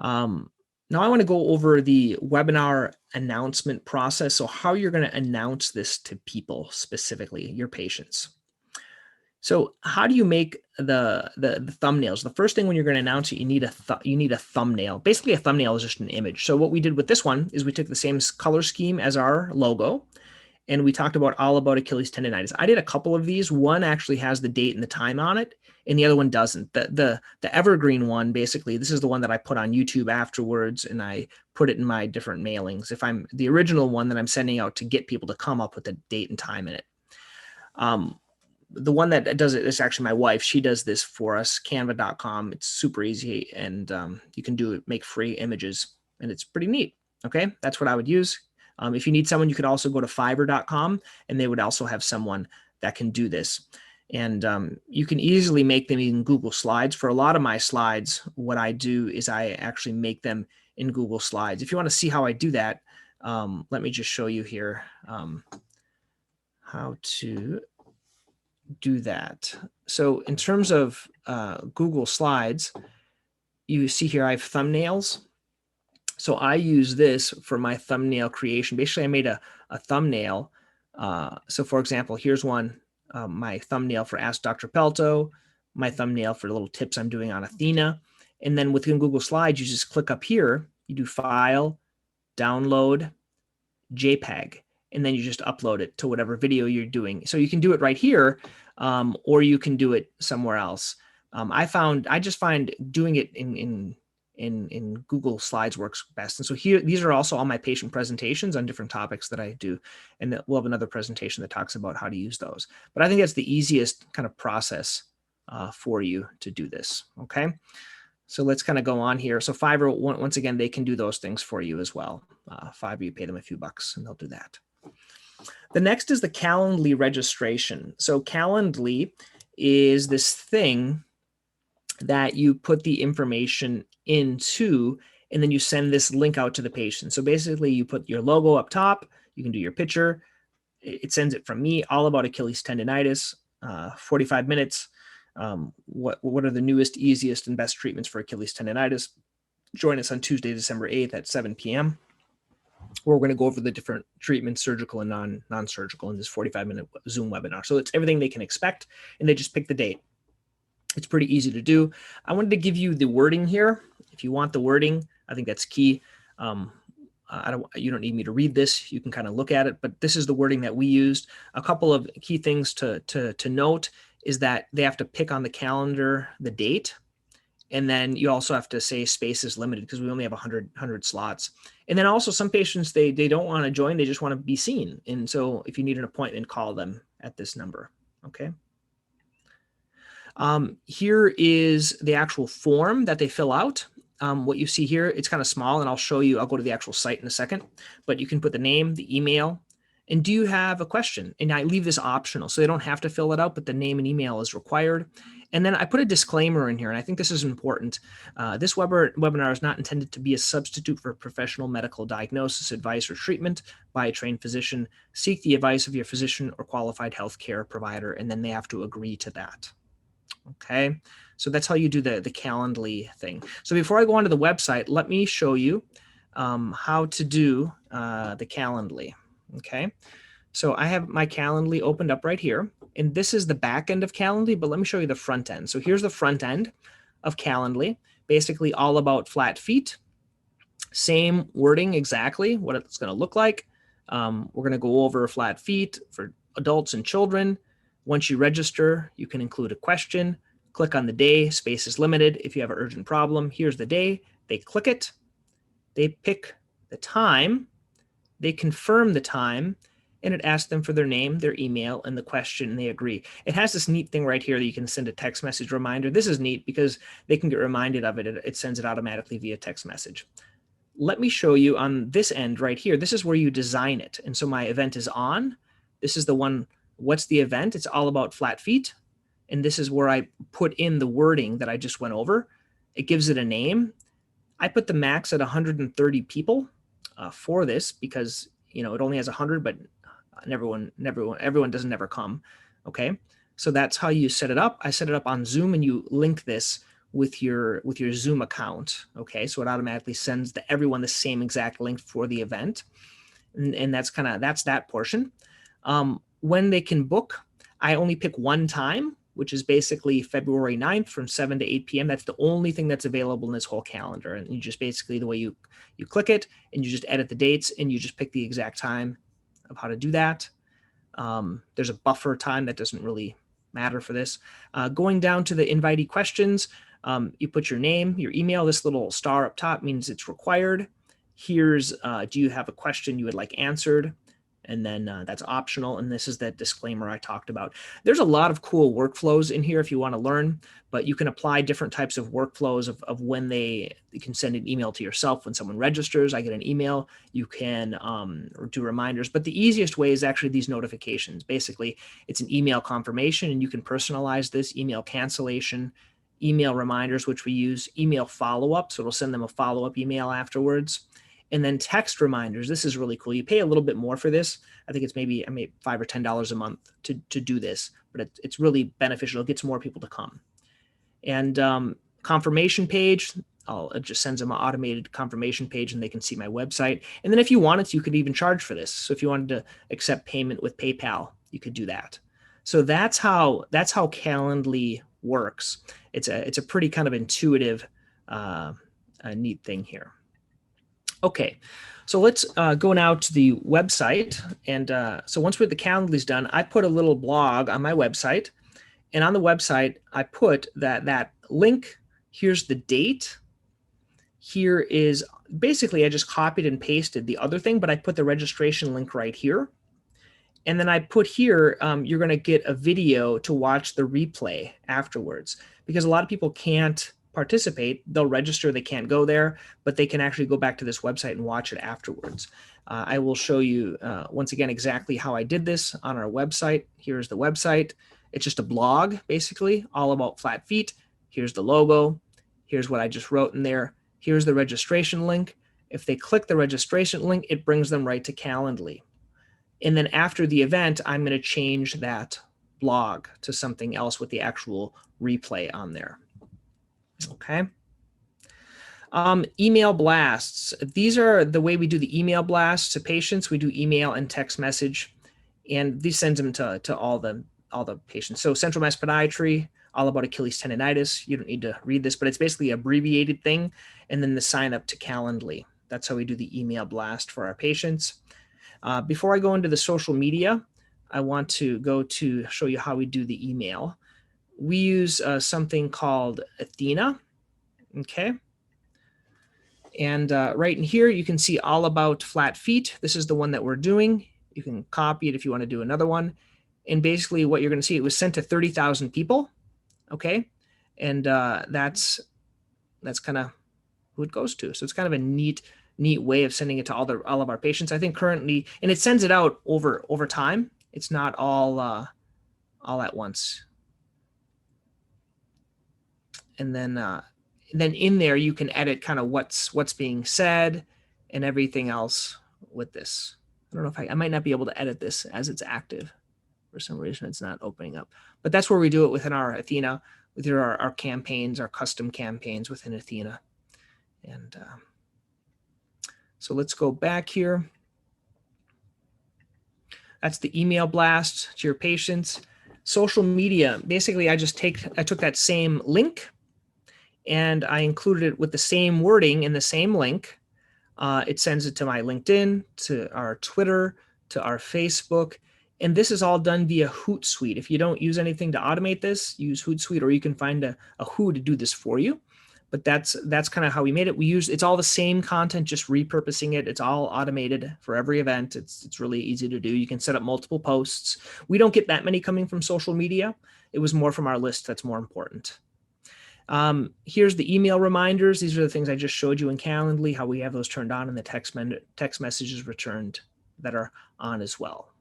Now I want to go over the webinar announcement process. So how you're going to announce this to people, specifically your patients. So how do you make the thumbnails? The first thing when you're going to announce it, you need a thumbnail. Basically, a thumbnail is just an image. So what we did with this one is we took the same color scheme as our logo, and we talked about all about Achilles tendonitis. I did a couple of these. One actually has the date and the time on it, and the other one doesn't. The evergreen one, basically, this is the one that I put on YouTube afterwards, and I put it in my different mailings. If I'm the original one that I'm sending out to get people to come, I'll put the date and time in it. The one that does it is actually my wife. She does this for us, canva.com. It's super easy, and you can do it, make free images, and it's pretty neat. Okay, that's what I would use. If you need someone, you could also go to Fiverr.com, and they would also have someone that can do this. And you can easily make them in Google Slides. For a lot of my slides, what I do is I actually make them in Google Slides. If you want to see how I do that, let me just show you here how to do that. So in terms of Google Slides, you see here I have thumbnails. So I use this for my thumbnail creation. Basically, I made a thumbnail. So for example, here's one, my thumbnail for Ask Dr. Pelto, my thumbnail for the little tips I'm doing on Athena. And then within Google Slides, you just click up here, you do File, Download, JPEG, and then you just upload it to whatever video you're doing. So you can do it right here, or you can do it somewhere else. I just find doing it in Google Slides works best. And so here, these are also all my patient presentations on different topics that I do. And we'll have another presentation that talks about how to use those. But I think that's the easiest kind of process for you to do this. Okay. So let's kind of go on here. So Fiverr, once again, they can do those things for you as well. Fiverr, you pay them a few bucks and they'll do that. The next is the Calendly registration. So Calendly is this thing that you put the information into, and then you send this link out to the patient. So basically you put your logo up top, you can do your picture. It sends it from me, all about Achilles tendonitis, 45 minutes. What are the newest, easiest, and best treatments for Achilles tendonitis? Join us on Tuesday, December 8th at 7 p.m. where we're going to go over the different treatments, surgical and non-surgical, in this 45-minute Zoom webinar. So it's everything they can expect, and they just pick the date. It's pretty easy to do. I wanted to give you the wording here. If you want the wording, I think that's key. You don't need me to read this. You can kind of look at it, but this is the wording that we used. A couple of key things to note is that they have to pick on the calendar the date. And then you also have to say space is limited because we only have 100 slots. And then also some patients, they don't want to join. They just want to be seen. And so if you need an appointment, call them at this number. Okay. Here is the actual form that they fill out. What you see here, it's kind of small, and I'll show you. I'll go to the actual site in a second, but you can put the name, the email, and do you have a question? And I leave this optional, so they don't have to fill it out, but the name and email is required. And then I put a disclaimer in here, and I think this is important. This webinar is not intended to be a substitute for professional medical diagnosis, advice, or treatment by a trained physician. Seek the advice of your physician or qualified healthcare provider, and then they have to agree to that. Okay, so that's how you do the Calendly thing. So before I go onto the website, let me show you how to do the Calendly. Okay, so I have my Calendly opened up right here, and this is the back end of Calendly, but let me show you the front end. So here's the front end of Calendly, basically all about flat feet. Same wording exactly, what it's going to look like. We're going to go over flat feet for adults and children. Once you register, you can include a question, click on the day, space is limited. If you have an urgent problem, here's the day. They click it, they pick the time, they confirm the time, and it asks them for their name, their email, and the question, and they agree. It has this neat thing right here that you can send a text message reminder. This is neat because they can get reminded of it. It sends it automatically via text message. Let me show you on this end right here. This is where you design it. And so my event is on. This is the one. What's the event? It's all about flat feet. And this is where I put in the wording that I just went over. It gives it a name. I put the max at 130 people for this because, you know, it only has 100, but everyone doesn't ever come. Okay. So that's how you set it up. I set it up on Zoom, and you link this with your Zoom account. Okay, so it automatically sends everyone the same exact link for the event, and that's that portion. When they can book, I only pick one time, which is basically February 9th from 7 to 8 p.m. That's the only thing that's available in this whole calendar. And you just basically, the way you click it and you just edit the dates and you just pick the exact time of how to do that. There's a buffer time that doesn't really matter for this. Going down to the invitee questions, you put your name, your email. This little star up top means it's required. Here's, do you have a question you would like answered? And then that's optional. And this is that disclaimer I talked about. There's a lot of cool workflows in here if you want to learn, but you can apply different types of workflows of when you can send an email to yourself when someone registers. I get an email. You can do reminders, but the easiest way is actually these notifications. Basically, it's an email confirmation, and you can personalize this: email cancellation, email reminders, which we use, email follow-up. So it'll send them a follow-up email afterwards. And then text reminders. This is really cool. You pay a little bit more for this. I think it's maybe $5 or $10 a month to do this, but it's really beneficial. It gets more people to come. And confirmation page, it just sends them an automated confirmation page and they can see my website. And then if you wanted to, you could even charge for this. So if you wanted to accept payment with PayPal, you could do that. So that's how Calendly works. It's a pretty kind of intuitive, neat thing here. Okay, so let's go now to the website. And so once the Calendly's done, I put a little blog on my website. And on the website, I put that link. Here's the date. Here is basically, I just copied and pasted the other thing, but I put the registration link right here. And then I put here, you're going to get a video to watch the replay afterwards, because a lot of people can't participate. They'll register, they can't go there, but they can actually go back to this website and watch it afterwards. I will show you once again exactly how I did this on our website. Here's the website. It's just a blog, basically, all about flat feet. Here's the logo. Here's what I just wrote in there. Here's the registration link. If they click the registration link, it brings them right to Calendly. And then after the event, I'm going to change that blog to something else with the actual replay on there. Okay. Email blasts. These are the way we do the email blasts to patients. We do email and text message, and these sends them to all the patients. So Central Mass Podiatry, all about Achilles tendonitis. You don't need to read this, but it's basically an abbreviated thing. And then the sign up to Calendly. That's how we do the email blast for our patients. Before I go into the social media, I want to go to show you how we do the email. We use something called Athena, okay? And right in here, you can see all about flat feet. This is the one that we're doing. You can copy it if you want to do another one. And basically what you're going to see, it was sent to 30,000 people, okay? And that's kind of who it goes to. So it's kind of a neat way of sending it to all of our patients. I think currently, and it sends it out over time. It's not all at once. And then in there, you can edit kind of what's being said and everything else with this. I don't know if I might not be able to edit this as it's active. For some reason, it's not opening up. But that's where we do it within our Athena, with our campaigns, our custom campaigns within Athena. And so let's go back here. That's the email blast to your patients. Social media, basically, I took that same link and I included it with the same wording in the same link. It sends it to my LinkedIn, to our Twitter, to our Facebook. And this is all done via Hootsuite. If you don't use anything to automate this, use Hootsuite, or you can find a Who to do this for you. But that's kind of how we made it. It's all the same content, just repurposing it. It's all automated for every event. It's really easy to do. You can set up multiple posts. We don't get that many coming from social media. It was more from our list that's more important. Here's the email reminders. These are the things I just showed you in Calendly, how we have those turned on and the text messages returned that are on as well.